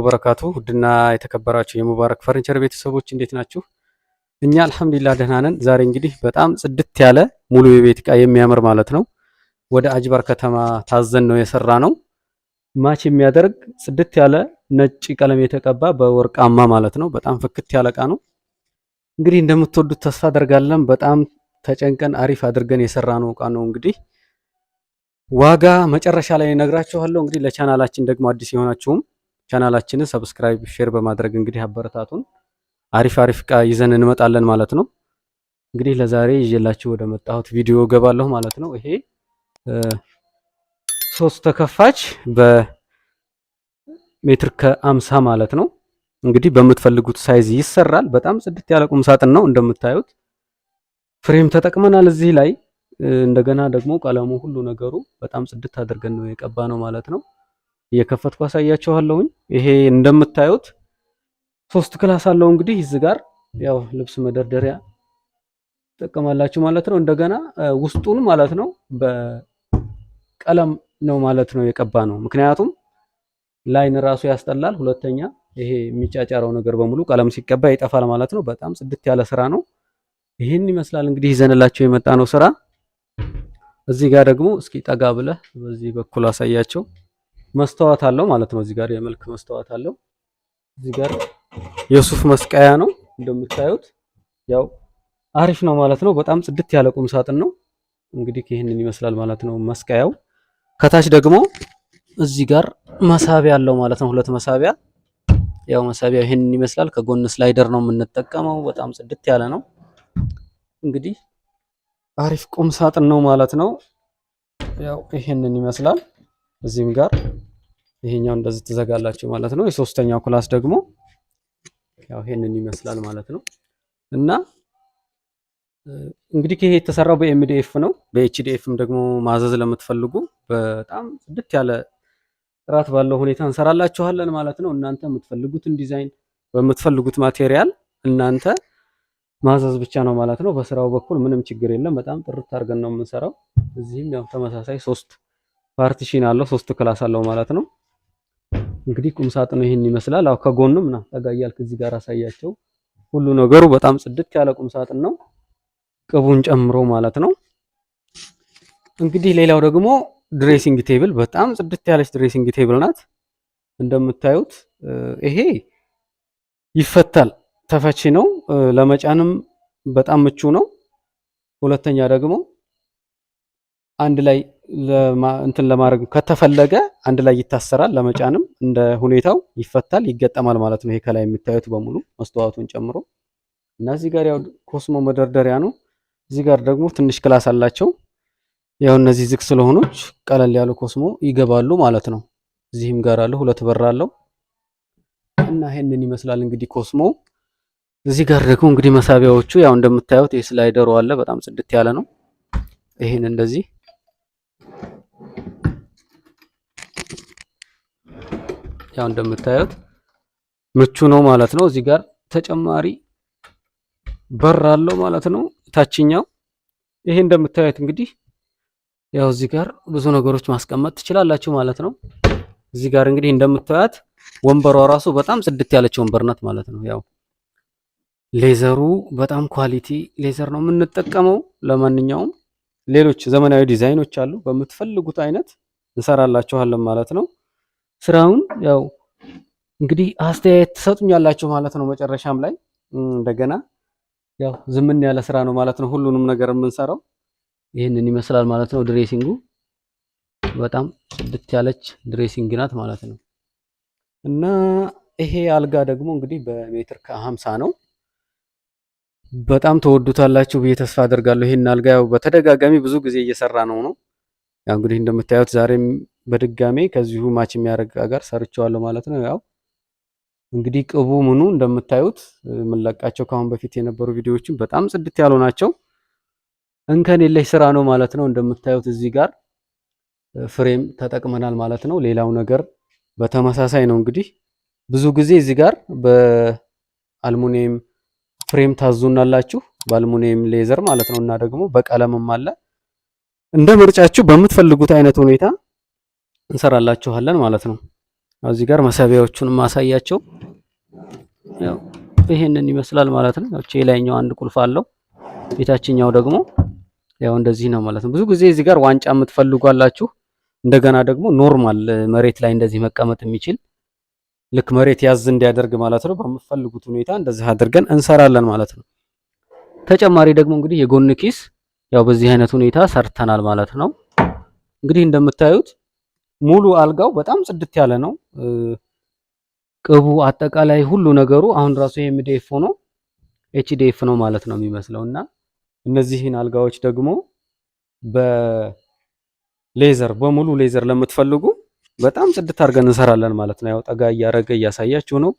ወበረካቱ ውድና የተከበራችሁ የሙባረክ ፈርኒቸር ቤተሰቦች እንዴት ናችሁ? እኛ አልሐምዱሊላህ ደህና ነን። ዛሬ እንግዲህ በጣም ጽድት ያለ ሙሉ የቤት እቃ የሚያምር ማለት ነው ወደ አጅባር ከተማ ታዘን ነው የሰራ ነው። ማች የሚያደርግ ጽድት ያለ ነጭ ቀለም የተቀባ በወርቃማ ማለት ነው። በጣም ፍክት ያለ እቃ ነው። እንግዲህ እንደምትወዱት ተስፋ አደርጋለን። በጣም ተጨንቀን አሪፍ አድርገን የሰራ ነው እቃ ነው። እንግዲህ ዋጋ መጨረሻ ላይ እነግራችኋለሁ። እንግዲህ ለቻናላችን ደግሞ አዲስ የሆናችሁም ቻናላችንን ሰብስክራይብ፣ ሼር በማድረግ እንግዲህ አበረታቱን። አሪፍ እቃ ይዘን እንመጣለን ማለት ነው። እንግዲህ ለዛሬ ይዤላችሁ ወደ መጣሁት ቪዲዮ ገባለሁ ማለት ነው። ይሄ ሶስት ተከፋች በሜትር ከ50 ማለት ነው። እንግዲህ በምትፈልጉት ሳይዝ ይሰራል። በጣም ጽድት ያለ ቁም ሳጥን ነው እንደምታዩት። ፍሬም ተጠቅመናል እዚህ ላይ። እንደገና ደግሞ ቀለሙ ሁሉ ነገሩ በጣም ጽድት አድርገን ነው የቀባ ነው ማለት ነው። እየከፈትኩ አሳያችኋለሁኝ። ይሄ እንደምታዩት 3 ክላስ አለው። እንግዲህ እዚህ ጋር ያው ልብስ መደርደሪያ ተጠቀማላችሁ ማለት ነው። እንደገና ውስጡን ማለት ነው በቀለም ነው ማለት ነው የቀባ ነው። ምክንያቱም ላይን ራሱ ያስጠላል። ሁለተኛ ይሄ የሚጫጫረው ነገር በሙሉ ቀለም ሲቀባ ይጠፋል ማለት ነው። በጣም ጽድት ያለ ስራ ነው። ይሄን ይመስላል እንግዲህ ይዘንላችሁ የመጣ ነው ስራ። እዚህ ጋር ደግሞ እስኪ ጠጋ ብለህ በዚህ በኩል አሳያቸው። መስተዋት አለው ማለት ነው። እዚህ ጋር የመልክ መስተዋት አለው። እዚህ ጋር የሱፍ መስቀያ ነው እንደምታዩት። ያው አሪፍ ነው ማለት ነው። በጣም ጽድት ያለ ቁም ሳጥን ነው። እንግዲህ ይሄንን ይመስላል ማለት ነው መስቀያው። ከታች ደግሞ እዚህ ጋር መሳቢያ አለው ማለት ነው። 2 መሳቢያ። ያው መሳቢያው ይሄንን ይመስላል። ከጎን ስላይደር ነው የምንጠቀመው። በጣም ጽድት ያለ ነው። እንግዲህ አሪፍ ቁም ሳጥን ነው ማለት ነው። ያው ይሄንን ይመስላል። እዚህም ጋር ይሄኛው እንደዚህ ትዘጋላችሁ ማለት ነው። የሶስተኛው ክላስ ደግሞ ያው ይሄንን ይመስላል ማለት ነው። እና እንግዲህ ይሄ የተሰራው በኤምዲኤፍ ነው። በኤችዲኤፍም ደግሞ ማዘዝ ለምትፈልጉ በጣም ጽድት ያለ ጥራት ባለው ሁኔታ እንሰራላችኋለን ማለት ነው። እናንተ የምትፈልጉትን ዲዛይን በምትፈልጉት ማቴሪያል እናንተ ማዘዝ ብቻ ነው ማለት ነው። በስራው በኩል ምንም ችግር የለም። በጣም ጥርት አድርገን ነው የምንሰራው። እዚህም ያው ተመሳሳይ 3 ፓርቲሽን አለው፣ 3 ክላስ አለው ማለት ነው። እንግዲህ ቁም ሳጥኑ ይሄን ይመስላል። አው ከጎንም ና ጠጋ እያልክ እዚህ ጋር አሳያቸው። ሁሉ ነገሩ በጣም ጽድት ያለ ቁም ሳጥን ነው ቅቡን ጨምሮ ማለት ነው። እንግዲህ ሌላው ደግሞ ድሬሲንግ ቴብል፣ በጣም ጽድት ያለች ድሬሲንግ ቴብል ናት እንደምታዩት። ይሄ ይፈታል፣ ተፈቺ ነው። ለመጫንም በጣም ምቹ ነው። ሁለተኛ ደግሞ አንድ ላይ እንትን ለማድረግ ከተፈለገ አንድ ላይ ይታሰራል። ለመጫንም እንደ ሁኔታው ይፈታል፣ ይገጠማል ማለት ነው። ይሄ ከላይ የምታዩት በሙሉ መስተዋቱን ጨምሮ እና እዚህ ጋር ያው ኮስሞ መደርደሪያ ነው። እዚህ ጋር ደግሞ ትንሽ ክላስ አላቸው። ያው እነዚህ ዝግ ስለሆኑች ቀለል ያሉ ኮስሞ ይገባሉ ማለት ነው። እዚህም ጋር አለ 2 በር አለው እና ይሄንን ይመስላል እንግዲህ ኮስሞ። እዚህ ጋር ደግሞ እንግዲህ መሳቢያዎቹ ያው እንደምታዩት የስላይደሩ አለ። በጣም ጽድት ያለ ነው። ይሄን እንደዚህ ያው እንደምታዩት ምቹ ነው ማለት ነው። እዚህ ጋር ተጨማሪ በር አለው ማለት ነው ታችኛው። ይሄ እንደምታዩት እንግዲህ ያው እዚህ ጋር ብዙ ነገሮች ማስቀመጥ ትችላላችሁ ማለት ነው። እዚህ ጋር እንግዲህ እንደምታዩት ወንበሯ ራሱ በጣም ጽድት ያለች ወንበር ናት ማለት ነው። ያው ሌዘሩ በጣም ኳሊቲ ሌዘር ነው የምንጠቀመው። ለማንኛውም ሌሎች ዘመናዊ ዲዛይኖች አሉ፣ በምትፈልጉት አይነት እንሰራላችኋለን ማለት ነው። ስራውን ያው እንግዲህ አስተያየት ትሰጡኛላችሁ ማለት ነው መጨረሻም ላይ። እንደገና ያው ዝምን ያለ ስራ ነው ማለት ነው ሁሉንም ነገር የምንሰራው። ይሄንን ይመስላል ማለት ነው ድሬሲንጉ። በጣም ጽድት ያለች ድሬሲንግ ናት ማለት ነው። እና ይሄ አልጋ ደግሞ እንግዲህ በሜትር ከ50 ነው። በጣም ተወዱታላችሁ ብዬ ተስፋ አደርጋለሁ። ይሄን አልጋ ያው በተደጋጋሚ ብዙ ጊዜ እየሰራ ነው። ያው እንግዲህ እንደምታዩት ዛሬም በድጋሜ ከዚሁ ማች የሚያደርግ ጋር ሰርቼዋለሁ ማለት ነው። ያው እንግዲህ ቅቡ ምኑ እንደምታዩት የምንለቃቸው ከአሁን በፊት የነበሩ ቪዲዮዎችን በጣም ጽድት ያሉ ናቸው። እንከን የለሽ ስራ ነው ማለት ነው። እንደምታዩት እዚህ ጋር ፍሬም ተጠቅመናል ማለት ነው። ሌላው ነገር በተመሳሳይ ነው። እንግዲህ ብዙ ጊዜ እዚህ ጋር በአልሙኒየም ፍሬም ታዙናላችሁ፣ በአልሙኒየም ሌዘር ማለት ነው። እና ደግሞ በቀለምም አለ። እንደ ምርጫችሁ በምትፈልጉት አይነት ሁኔታ እንሰራላችኋለን ማለት ነው። እዚህ ጋር መሳቢያዎቹን ማሳያቸው ያው ይሄንን ይመስላል ማለት ነው። እቺ ላይኛው አንድ ቁልፍ አለው፣ የታችኛው ደግሞ ያው እንደዚህ ነው ማለት ነው። ብዙ ጊዜ እዚህ ጋር ዋንጫ የምትፈልጉ አላችሁ። እንደገና ደግሞ ኖርማል መሬት ላይ እንደዚህ መቀመጥ የሚችል ልክ መሬት ያዝ እንዲያደርግ ማለት ነው። በምትፈልጉት ሁኔታ እንደዚህ አድርገን እንሰራለን ማለት ነው። ተጨማሪ ደግሞ እንግዲህ የጎን ኪስ ያው በዚህ አይነት ሁኔታ ሰርተናል ማለት ነው። እንግዲህ እንደምታዩት ሙሉ አልጋው በጣም ጽድት ያለ ነው። ቅቡ አጠቃላይ ሁሉ ነገሩ አሁን ራሱ ኤምዲኤፍ ሆኖ ኤችዲኤፍ ነው ማለት ነው የሚመስለው እና እነዚህን አልጋዎች ደግሞ በሌዘር በሙሉ ሌዘር ለምትፈልጉ በጣም ጽድት አድርገን እንሰራለን ማለት ነው። ያው ጠጋ እያረገ እያሳያችሁ ነው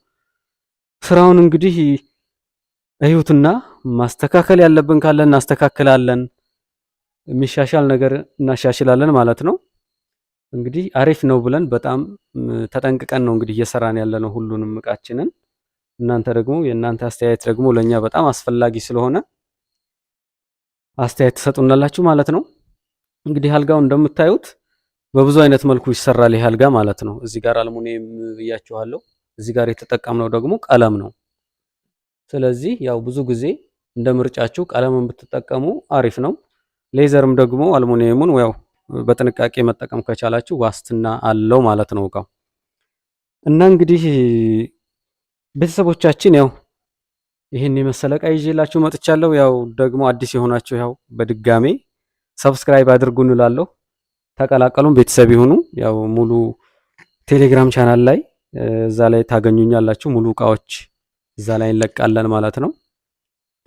ስራውን። እንግዲህ እዩትና ማስተካከል ያለብን ካለ እናስተካክላለን፣ የሚሻሻል ነገር እናሻሽላለን ማለት ነው። እንግዲህ አሪፍ ነው ብለን በጣም ተጠንቅቀን ነው እንግዲህ እየሰራን ያለነው ሁሉንም እቃችንን። እናንተ ደግሞ የእናንተ አስተያየት ደግሞ ለኛ በጣም አስፈላጊ ስለሆነ አስተያየት ትሰጡናላችሁ ማለት ነው። እንግዲህ አልጋው እንደምታዩት በብዙ አይነት መልኩ ይሰራል ይህ አልጋ ማለት ነው። እዚህ ጋር አልሙኒየም ብያችኋለሁ። እዚህ ጋር የተጠቀምነው ደግሞ ቀለም ነው። ስለዚህ ያው ብዙ ጊዜ እንደ ምርጫችሁ ቀለምን ብትጠቀሙ አሪፍ ነው። ሌዘርም ደግሞ አልሙኒየሙን ያው በጥንቃቄ መጠቀም ከቻላችሁ ዋስትና አለው ማለት ነው እቃው። እና እንግዲህ ቤተሰቦቻችን ያው ይህን የመሰለ እቃ ይዤላችሁ መጥቻለሁ። ያው ደግሞ አዲስ የሆናችሁ ያው በድጋሜ ሰብስክራይብ አድርጉ እንላለሁ። ተቀላቀሉን፣ ቤተሰብ ይሁኑ። ያው ሙሉ ቴሌግራም ቻናል ላይ እዛ ላይ ታገኙኛላችሁ። ሙሉ እቃዎች እዛ ላይ እንለቃለን ማለት ነው።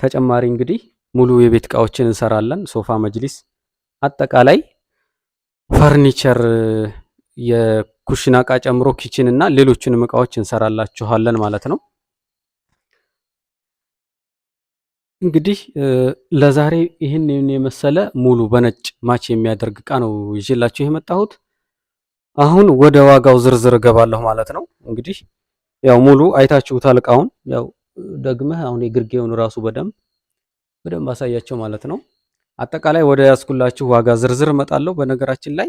ተጨማሪ እንግዲህ ሙሉ የቤት እቃዎችን እንሰራለን። ሶፋ፣ መጅሊስ፣ አጠቃላይ ፈርኒቸር፣ የኩሽና እቃ ጨምሮ ኪችን እና ሌሎችንም እቃዎች እንሰራላችኋለን ማለት ነው። እንግዲህ ለዛሬ ይህን የመሰለ ሙሉ በነጭ ማች የሚያደርግ እቃ ነው ይዤላችሁ የመጣሁት። አሁን ወደ ዋጋው ዝርዝር እገባለሁ ማለት ነው። እንግዲህ ያው ሙሉ አይታችሁታል እቃውን። ያው ደግመህ አሁን የግርጌውን ራሱ በደንብ አሳያቸው ማለት ነው። አጠቃላይ ወደ ያስኩላችሁ ዋጋ ዝርዝር እመጣለሁ። በነገራችን ላይ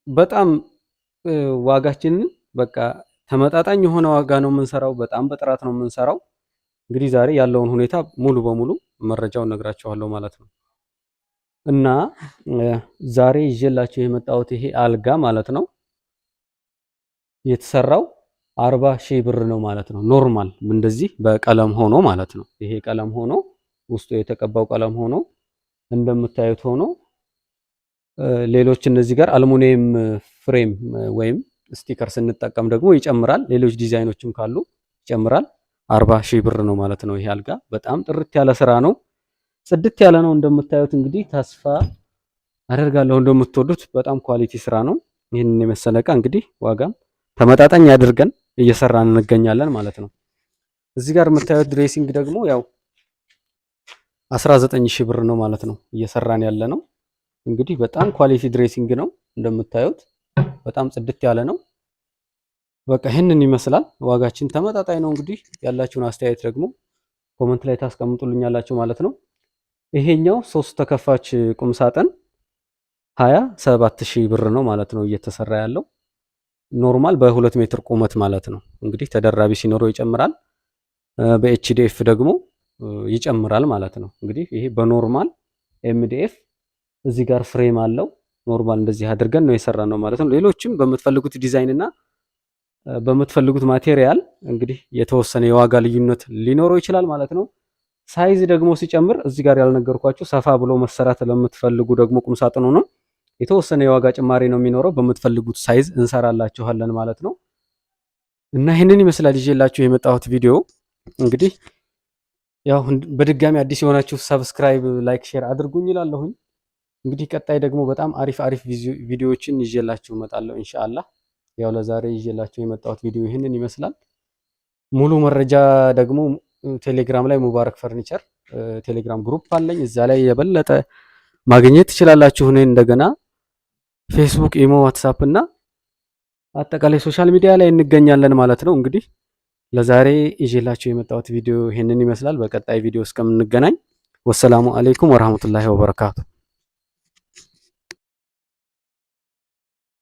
በጣም ዋጋችንን በቃ ተመጣጣኝ የሆነ ዋጋ ነው የምንሰራው። በጣም በጥራት ነው የምንሰራው። እንግዲህ ዛሬ ያለውን ሁኔታ ሙሉ በሙሉ መረጃውን ነግራችኋለሁ ማለት ነው። እና ዛሬ ይዤላችሁ የመጣሁት ይሄ አልጋ ማለት ነው የተሰራው 40,000 ብር ነው ማለት ነው። ኖርማል እንደዚህ በቀለም ሆኖ ማለት ነው። ይሄ ቀለም ሆኖ ውስጡ የተቀባው ቀለም ሆኖ እንደምታዩት ሆኖ ሌሎች እነዚህ ጋር አልሙኒየም ፍሬም ወይም ስቲከር ስንጠቀም ደግሞ ይጨምራል። ሌሎች ዲዛይኖችም ካሉ ይጨምራል። 40,000 ብር ነው ማለት ነው። ይሄ አልጋ በጣም ጥርት ያለ ስራ ነው። ጽድት ያለ ነው እንደምታዩት። እንግዲህ ተስፋ አደርጋለሁ እንደምትወዱት። በጣም ኳሊቲ ስራ ነው። ይህንን የመሰለ እቃ እንግዲህ ዋጋም ተመጣጣኝ አድርገን እየሰራን እንገኛለን ማለት ነው። እዚህ ጋር የምታዩት ድሬሲንግ ደግሞ ያው 19,000 ብር ነው ማለት ነው እየሰራን ያለ ነው። እንግዲህ በጣም ኳሊቲ ድሬሲንግ ነው እንደምታዩት። በጣም ጽድት ያለ ነው። በቃ ይህንን ይመስላል። ዋጋችን ተመጣጣኝ ነው። እንግዲህ ያላችሁን አስተያየት ደግሞ ኮመንት ላይ ታስቀምጡልኛላችሁ ማለት ነው። ይሄኛው 3 ተከፋች ቁም ሳጥን 27,000 ብር ነው ማለት ነው እየተሰራ ያለው። ኖርማል በ2 ሜትር ቁመት ማለት ነው። እንግዲህ ተደራቢ ሲኖረው ይጨምራል፣ በኤችዲኤፍ ደግሞ ይጨምራል ማለት ነው። እንግዲህ ይሄ በኖርማል ኤምዲኤፍ እዚህ ጋር ፍሬም አለው። ኖርማል እንደዚህ አድርገን ነው የሰራነው ማለት ነው። ሌሎችም በምትፈልጉት ዲዛይን እና በምትፈልጉት ማቴሪያል እንግዲህ የተወሰነ የዋጋ ልዩነት ሊኖረው ይችላል ማለት ነው። ሳይዝ ደግሞ ሲጨምር እዚህ ጋር ያልነገርኳችሁ ሰፋ ብሎ መሰራት ለምትፈልጉ ደግሞ ቁም ሳጥኑ ነው የተወሰነ የዋጋ ጭማሪ ነው የሚኖረው። በምትፈልጉት ሳይዝ እንሰራላችኋለን ማለት ነው። እና ይህንን ይመስላል ይዤላችሁ የመጣሁት ቪዲዮ። እንግዲህ ያው በድጋሚ አዲስ የሆናችሁ ሰብስክራይብ፣ ላይክ፣ ሼር አድርጉኝ እላለሁኝ። እንግዲህ ቀጣይ ደግሞ በጣም አሪፍ ቪዲዮዎችን ይዤላችሁ እመጣለሁ ኢንሻአላህ። ያው ለዛሬ ይዤላችሁ የመጣሁት ቪዲዮ ይህንን ይመስላል። ሙሉ መረጃ ደግሞ ቴሌግራም ላይ ሙባረክ ፈርኒቸር ቴሌግራም ግሩፕ አለኝ። እዛ ላይ የበለጠ ማግኘት ትችላላችሁ። እኔ እንደገና ፌስቡክ፣ ኢሞ፣ ዋትስአፕ እና አጠቃላይ ሶሻል ሚዲያ ላይ እንገኛለን ማለት ነው። እንግዲህ ለዛሬ ይዤላችሁ የመጣሁት ቪዲዮ ይህንን ይመስላል። በቀጣይ ቪዲዮ እስከምንገናኝ ወሰላሙ አለይኩም ወራህመቱላሂ ወበረካቱ።